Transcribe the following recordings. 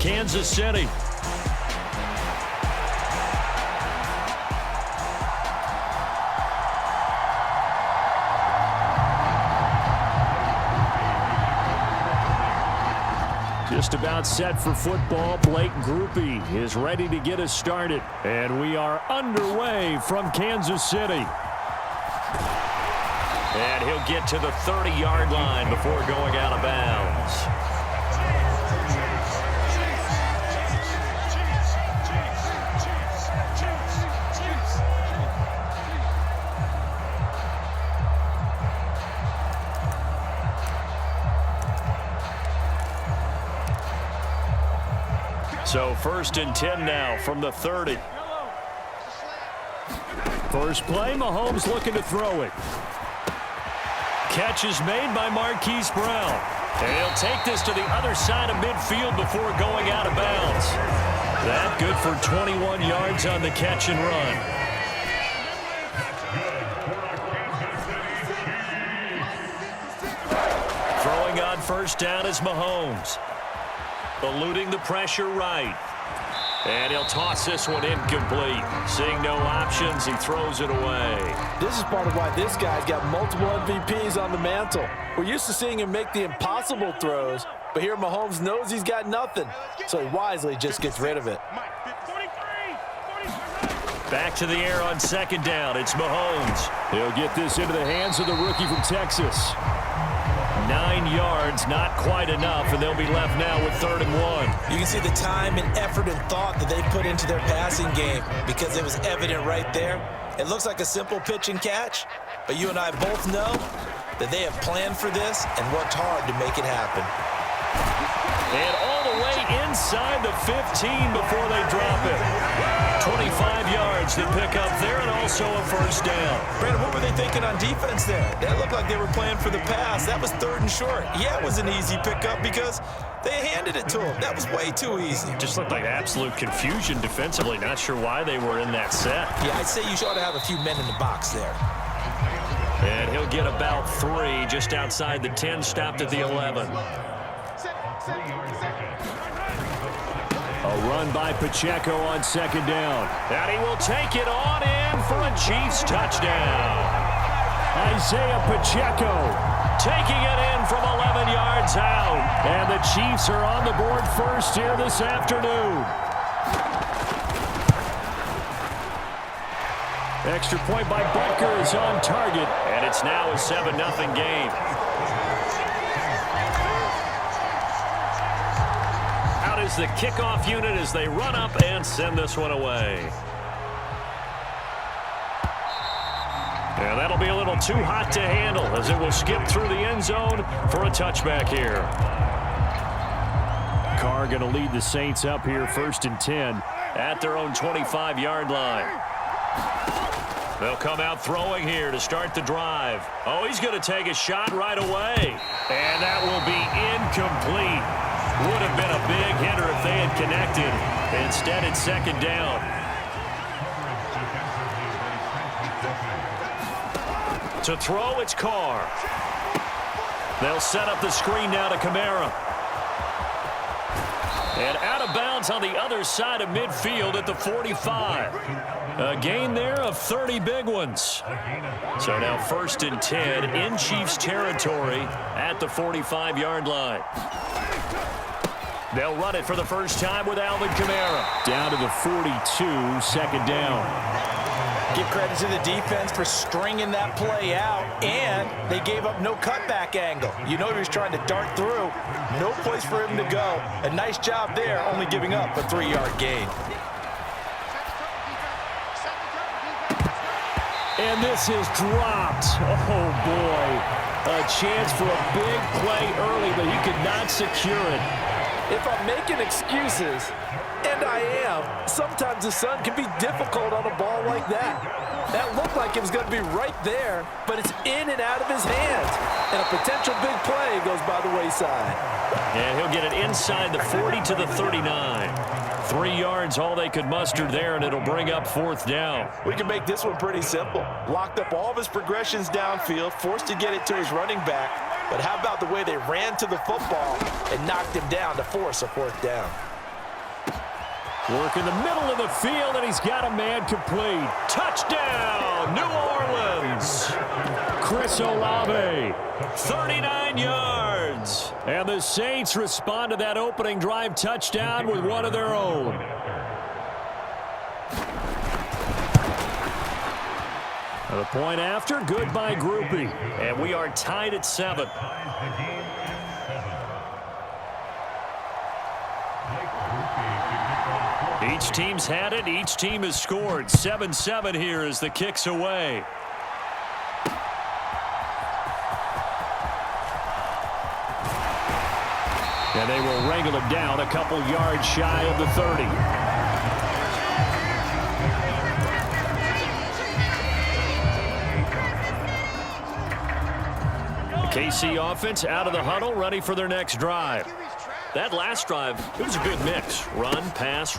Kansas City. Just about set for football. Blake Grupe is ready to get us started. And we are underway from Kansas City. And he'll get to the 30-yard line before going out of bounds. So 1st and 10 now from the 30. First play, Mahomes looking to throw it. Catch is made by Marquise Brown. And he'll take this to the other side of midfield before going out of bounds. That good for 21 yards on the catch and run. Throwing on first down is Mahomes. Eluding the pressure right. And he'll toss this one incomplete. Seeing no options, he throws it away. This is part of why this guy's got multiple MVPs on the mantle. We're used to seeing him make the impossible throws, but here Mahomes knows he's got nothing, so he wisely just gets rid of it. Back to the air on second down. It's Mahomes. He'll get this into the hands of the rookie from Texas. 9 yards, not quite enough, and they'll be left now with 3rd and 1. You can see the time and effort and thought that they put into their passing game because it was evident right there. It looks like a simple pitch and catch, but you and I both know that they have planned for this and worked hard to make it happen. And all the way inside the 15 before they drop it. 25 yards to pick up there, and also a first down. Brandon, what were they thinking on defense there? That looked like they were playing for the pass. That was 3rd and short. Yeah, it was an easy pickup because they handed it to him. That was way too easy. Just looked like absolute confusion defensively. Not sure why they were in that set. Yeah, I'd say you ought to have a few men in the box there. And he'll get about 3 just outside the 10, stopped at the 11. A run by Pacheco on second down. And he will take it on in for a Chiefs touchdown. Isaiah Pacheco taking it in from 11 yards out. And the Chiefs are on the board first here this afternoon. Extra point by Butker is on target. And it's now a 7-0 game. Is the kickoff unit as they run up and send this one away. And that'll be a little too hot to handle as it will skip through the end zone for a touchback here. Carr going to lead the Saints up here 1st and 10 at their own 25-yard line. They'll come out throwing here to start the drive. Oh, he's going to take a shot right away. And that will be incomplete. Would have been a big hitter if they had connected. Instead, it's 2nd down. To throw, it's Carr. They'll set up the screen now to Kamara. And out of bounds on the other side of midfield at the 45. A gain there of 30 big ones. So now 1st and 10 in Chiefs territory at the 45-yard line. They'll run it for the first time with Alvin Kamara. Down to the 42, 2nd down. Give credit to the defense for stringing that play out, and they gave up no cutback angle. You know he was trying to dart through. No place for him to go. A nice job there, only giving up a 3-yard gain. And this is dropped. Oh, boy. A chance for a big play early, but he could not secure it. If I'm making excuses, and I am, sometimes the sun can be difficult on a ball like that. That looked like it was going to be right there, but it's in and out of his hands. And a potential big play goes by the wayside. And he'll get it inside the 40 to the 39. 3 yards, all they could muster there, and it'll bring up 4th down. We can make this one pretty simple. Locked up all of his progressions downfield, forced to get it to his running back. But how about the way they ran to the football and knocked him down to force a 4th down? Working the middle of the field, and he's got a man complete. Touchdown, New Orleans. Chris Olave, 39 yards. And the Saints respond to that opening drive touchdown with one of their own. The point after, good by Groupie. And we are tied at 7. Each team's had it. Each team has scored. 7-7 here as the kick's away. And they will wrangle him down a couple yards shy of the 30. The KC offense out of the huddle, ready for their next drive. That last drive, it was a good mix. Run, pass,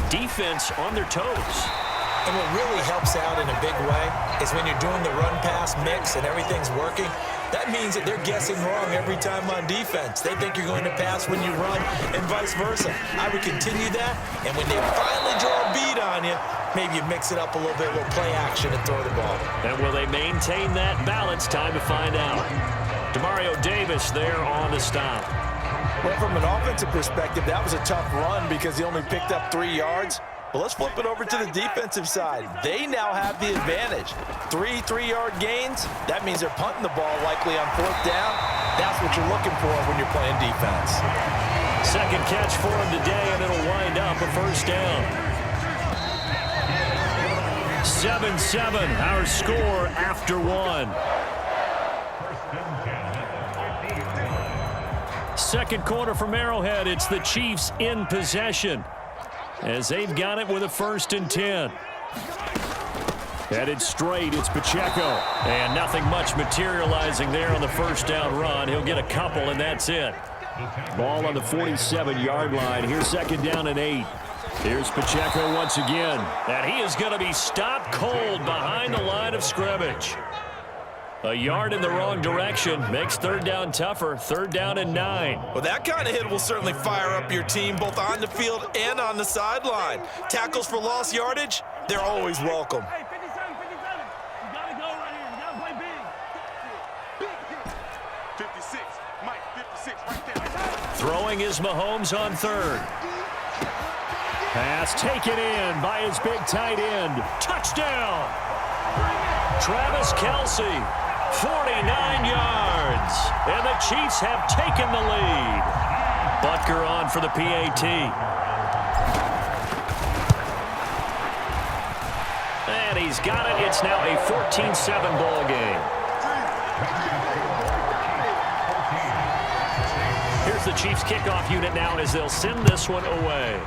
defense on their toes. And what really helps out in a big way is when you're doing the run-pass mix and everything's working, that means that they're guessing wrong every time on defense. They think you're going to pass when you run and vice versa. I would continue that, and when they finally draw a beat on you, maybe you mix it up a little bit, a little play action and throw the ball. And will they maintain that balance? Time to find out. Demario Davis there on the stop. Well, from an offensive perspective, that was a tough run because he only picked up 3 yards. But let's flip it over to the defensive side. They now have the advantage. 3 3-yard gains, that means they're punting the ball likely on 4th down. That's what you're looking for when you're playing defense. Second catch for him today, and it'll wind up a first down. 7-7, our score after 1. Second quarter from Arrowhead, it's the Chiefs in possession as they've got it with a 1st and 10. Headed straight, it's Pacheco. And nothing much materializing there on the first down run. He'll get a couple, and that's it. Ball on the 47-yard line. Here's 2nd down and 8. Here's Pacheco once again. And he is going to be stopped cold behind the line of scrimmage. A yard in the wrong direction makes 3rd down tougher. 3rd down and 9. Well, that kind of hit will certainly fire up your team both on the field and on the sideline. Tackles for lost yardage, they're always welcome. Hey, 57, 57. You got to go right here. You got to play big. Big. 56. Mike, 56 right there. Throwing is Mahomes on 3rd. Pass taken in by his big tight end. Touchdown! Travis Kelce. 49 yards, and the Chiefs have taken the lead. Butker on for the PAT. And he's got it. It's now a 14-7 ball game. Here's the Chiefs kickoff unit now as they'll send this one away.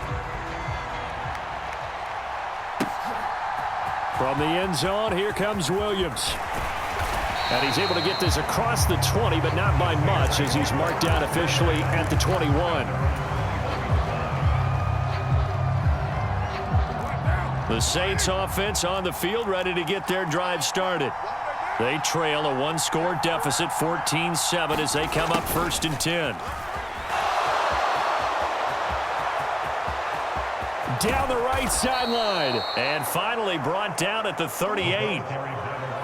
From the end zone, here comes Williams. And he's able to get this across the 20, but not by much as he's marked down officially at the 21. The Saints offense on the field ready to get their drive started. They trail a 1-score deficit, 14-7 as they come up 1st and 10. Down the right sideline. And finally brought down at the 38.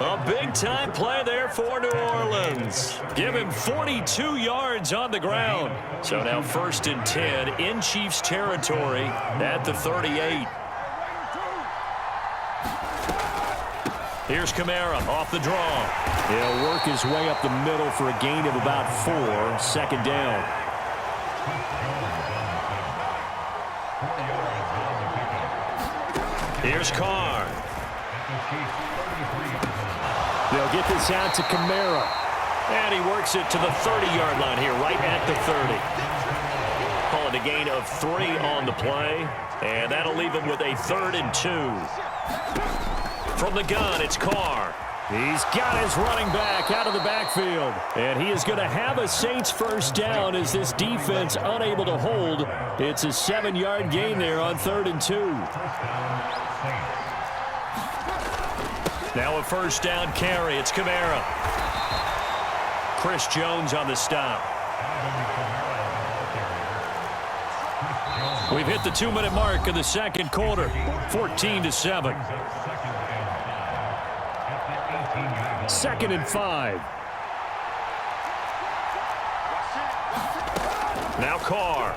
A big-time play there for New Orleans. Give him 42 yards on the ground. So now 1st and 10 in Chiefs territory at the 38. Here's Kamara off the draw. He'll work his way up the middle for a gain of about 4. 2nd down. Here's Carr. They'll get this out to Kamara. And he works it to the 30-yard line here, right at the 30. Call it a gain of 3 on the play. And that'll leave him with a 3rd and 2. From the gun, it's Carr. He's got his running back out of the backfield. And he is going to have a Saints first down as this defense unable to hold. It's a 7-yard gain there on 3rd and 2. Now a first down carry. It's Kamara. Chris Jones on the stop. We've hit the 2-minute mark of the second quarter, 14-7. 2nd and 5. Now Carr.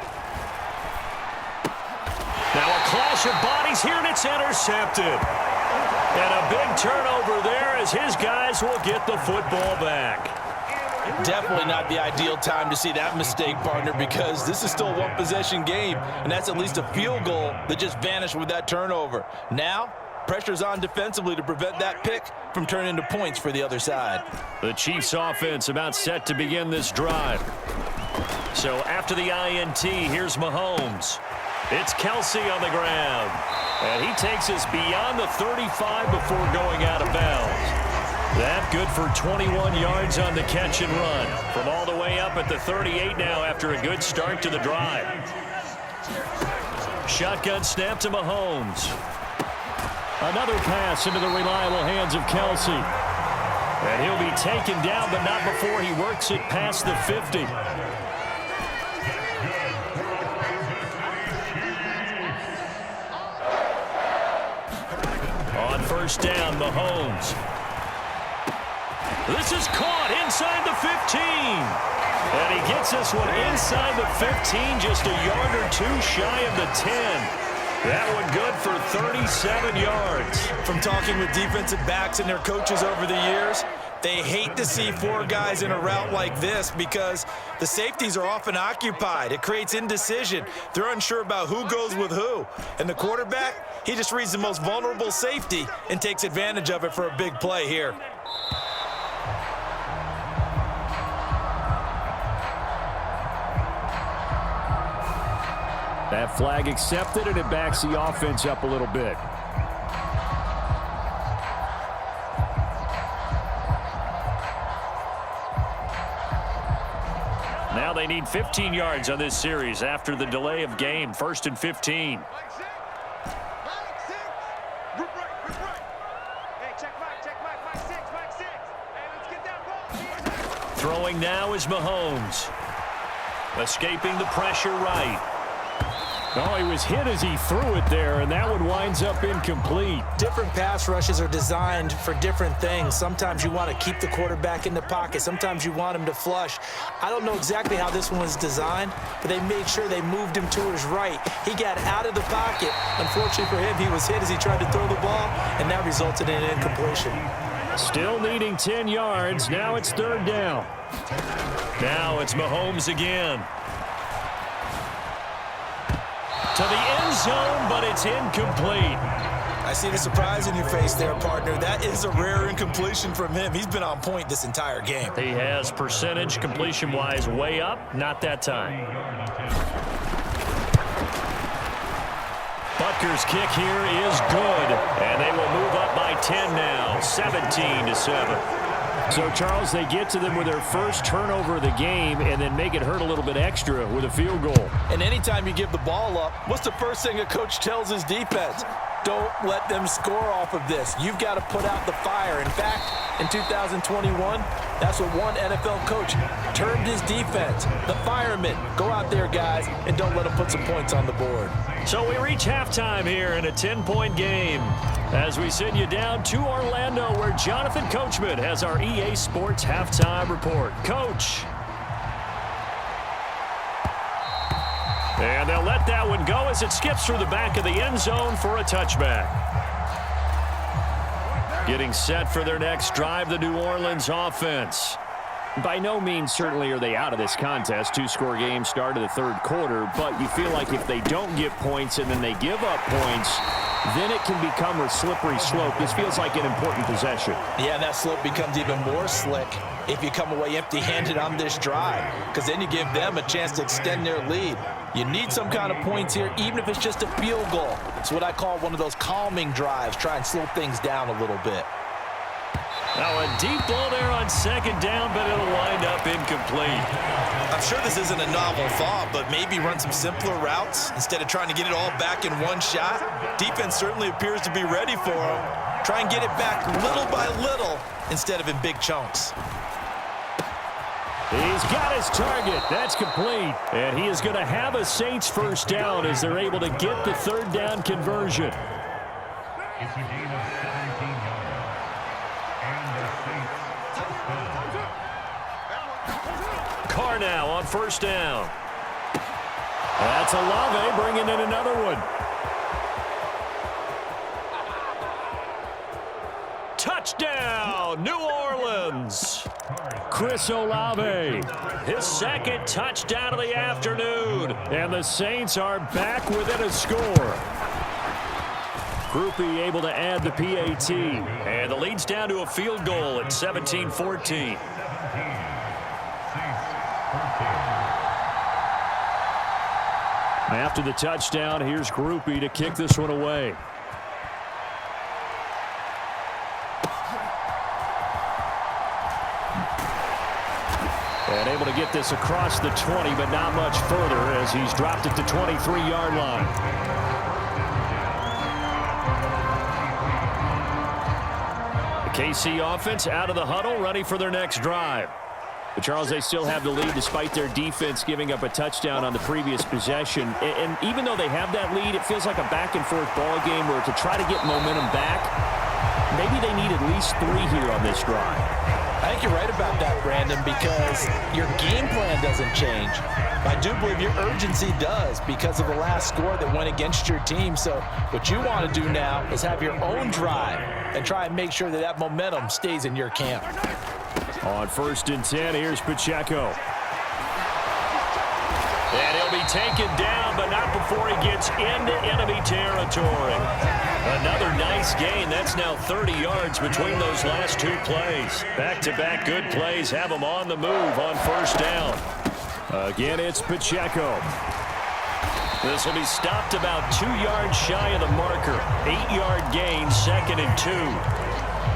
Now a clash of bodies here, and it's intercepted. And a big turnover there as his guys will get the football back. Definitely not the ideal time to see that mistake, partner, because this is still a one-possession game, and that's at least a field goal that just vanished with that turnover. Now, pressure's on defensively to prevent that pick from turning into points for the other side. The Chiefs offense about set to begin this drive. So after the INT, here's Mahomes. It's Kelsey on the ground. And he takes us beyond the 35 before going out of bounds. That good for 21 yards on the catch and run. From all the way up at the 38 now after a good start to the drive. Shotgun snap to Mahomes. Another pass into the reliable hands of Kelsey. And he'll be taken down, but not before he works it past the 50. On first down, Mahomes. This is caught inside the 15. And he gets this one inside the 15, just a yard or two shy of the 10. That one good for 37 yards. From talking with defensive backs and their coaches over the years, they hate to see 4 guys in a route like this because the safeties are often occupied. It creates indecision. They're unsure about who goes with who. And the quarterback, he just reads the most vulnerable safety and takes advantage of it for a big play here. That flag accepted, and it backs the offense up a little bit. Now they need 15 yards on this series after the delay of game. 1st and 15. Throwing now is Mahomes. Escaping the pressure right. Oh, he was hit as he threw it there, and that one winds up incomplete. Different pass rushes are designed for different things. Sometimes you want to keep the quarterback in the pocket. Sometimes you want him to flush. I don't know exactly how this one was designed, but they made sure they moved him to his right. He got out of the pocket. Unfortunately for him, he was hit as he tried to throw the ball, and that resulted in an incompletion. Still needing 10 yards. Now it's 3rd down. Now it's Mahomes again. To the end zone, but it's incomplete. I see the surprise in your face there, partner. That is a rare incompletion from him. He's been on point this entire game. He has percentage completion-wise way up. Not that time. Butker's kick here is good. And they will move up by 10 now, 17-7. So, Charles, they get to them with their first turnover of the game and then make it hurt a little bit extra with a field goal. And anytime you give the ball up, what's the first thing a coach tells his defense? Don't let them score off of this. You've got to put out the fire. In fact, in 2021, that's what one NFL coach termed his defense. The firemen. Go out there, guys, and don't let them put some points on the board. So we reach halftime here in a 10-point game as we send you down to Orlando where Jonathan Coachman has our EA Sports halftime report. Coach. And they'll let that one go as it skips through the back of the end zone for a touchback. Getting set for their next drive, the New Orleans offense. By no means certainly are they out of this contest. 2-score game start of the 3rd quarter, but you feel like if they don't get points and then they give up points, then it can become a slippery slope. This feels like an important possession. Yeah, that slope becomes even more slick if you come away empty-handed on this drive, because then you give them a chance to extend their lead. You need some kind of points here, even if it's just a field goal. It's what I call one of those calming drives. Try and slow things down a little bit. Now a deep ball there on 2nd down, but it'll wind up incomplete. I'm sure this isn't a novel thought, but maybe run some simpler routes instead of trying to get it all back in one shot. Defense certainly appears to be ready for them. Try and get it back little by little instead of in big chunks. He's got his target. That's complete. And he is going to have a Saints first down as they're able to get the third down conversion. It's a gain of 17 yards. And the Saints touchdown. Carr now on first down. That's Olave bringing in another one. Touchdown, New Orleans. Chris Olave, his second touchdown of the afternoon. And the Saints are back within a score. Groupie able to add the PAT. And the lead's down to a field goal at 17-14. After the touchdown, here's Groupie to kick this one away. And able to get this across the 20, but not much further as he's dropped it to 23-yard line. The KC offense out of the huddle, ready for their next drive. But Charles, they still have the lead despite their defense giving up a touchdown on the previous possession. And even though they have that lead, it feels like a back-and-forth ball game where to try to get momentum back, maybe they need at least 3 here on this drive. I think you're right about that, Brandon, because your game plan doesn't change. I do believe your urgency does because of the last score that went against your team. So what you want to do now is have your own drive and try and make sure that that momentum stays in your camp. On first and 10, here's Pacheco. And he'll be taken down, but not before he gets into enemy territory. Another nice gain. That's now 30 yards between those last 2 plays. Back-to-back good plays have him on the move on first down. Again, it's Pacheco. This will be stopped about 2 yards shy of the marker. 8-yard gain, 2nd and 2.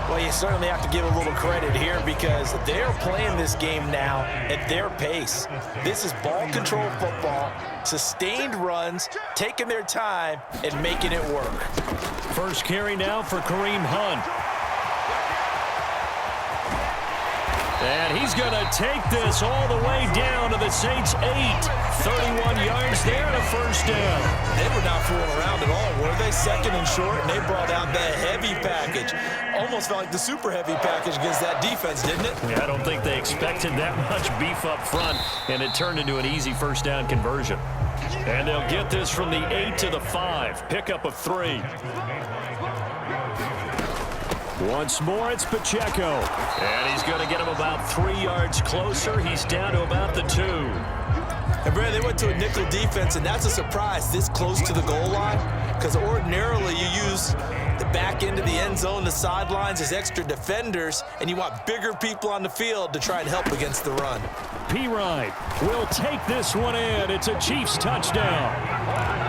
Well, you certainly have to give a little credit here because they're playing this game now at their pace. This is ball control football, sustained runs, taking their time, and making it work. First carry now for Kareem Hunt. And he's going to take this all the way down to the Saints' 8. 31 yards there and a first down. They were not fooling around at all, were they? 2nd and short, and they brought out that heavy package. Almost felt like the super heavy package against that defense, didn't it? Yeah, I don't think they expected that much beef up front, and it turned into an easy first down conversion. And they'll get this from the 8 to the 5. Pickup of 3. Once more, it's Pacheco. And he's going to get him about 3 yards closer. He's down to about the 2. And, Brad, they went to a nickel defense, and that's a surprise this close to the goal line because ordinarily you use the back end of the end zone, the sidelines as extra defenders, and you want bigger people on the field to try and help against the run. Perine will take this one in. It's a Chiefs touchdown.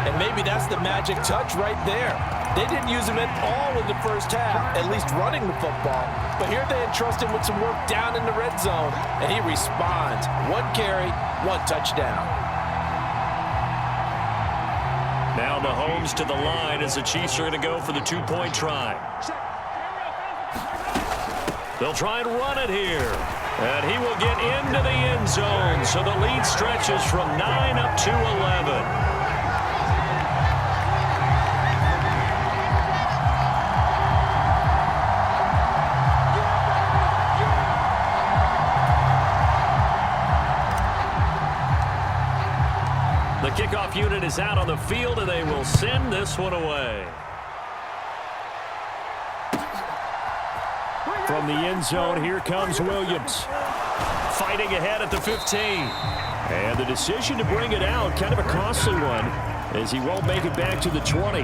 And maybe that's the magic touch right there. They didn't use him at all in the first half, at least running the football. But here they entrust him with some work down in the red zone, and he responds. 1 carry, 1 touchdown. Now Mahomes to the line as the Chiefs are going to go for the 2-point try. They'll try and run it here. And he will get into the end zone. So the lead stretches from 9 up to 11. The kickoff unit is out on the field, and they will send this one away. From the end zone, here comes Williams. Fighting ahead at the 15. And the decision to bring it out, kind of a costly one, as he won't make it back to the 20.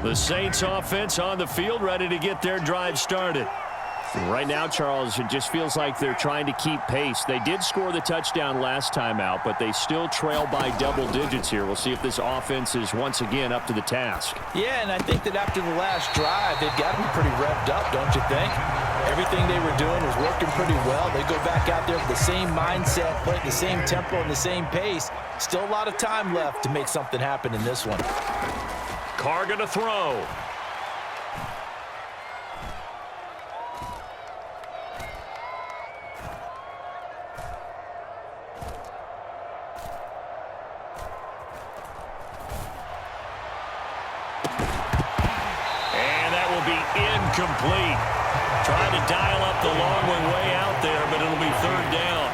The Saints offense on the field, ready to get their drive started. Right now, Charles, it just feels like they're trying to keep pace. They did score the touchdown last time out, but they still trail by double digits here. We'll see if this offense is once again up to the task. Yeah, and I think that after the last drive, they've got to be pretty revved up, don't you think? Everything they were doing was working pretty well. They go back out there with the same mindset, play at the same tempo and the same pace. Still a lot of time left to make something happen in this one. Carr going to throw. Incomplete. Trying to dial up the long one way out there, but it'll be third down.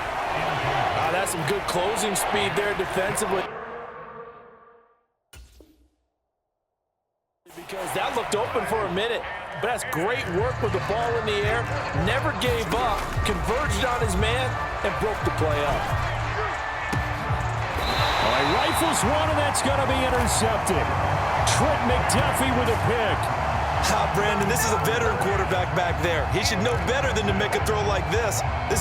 That's some good closing speed there defensively. Because that looked open for a minute. But that's great work with the ball in the air. Never gave up. Converged on his man and broke the play up. All right, rifles one, and that's going to be intercepted. Trent McDuffie with a pick. Brandon, this is a veteran quarterback back there. He should know better than to make a throw like this. This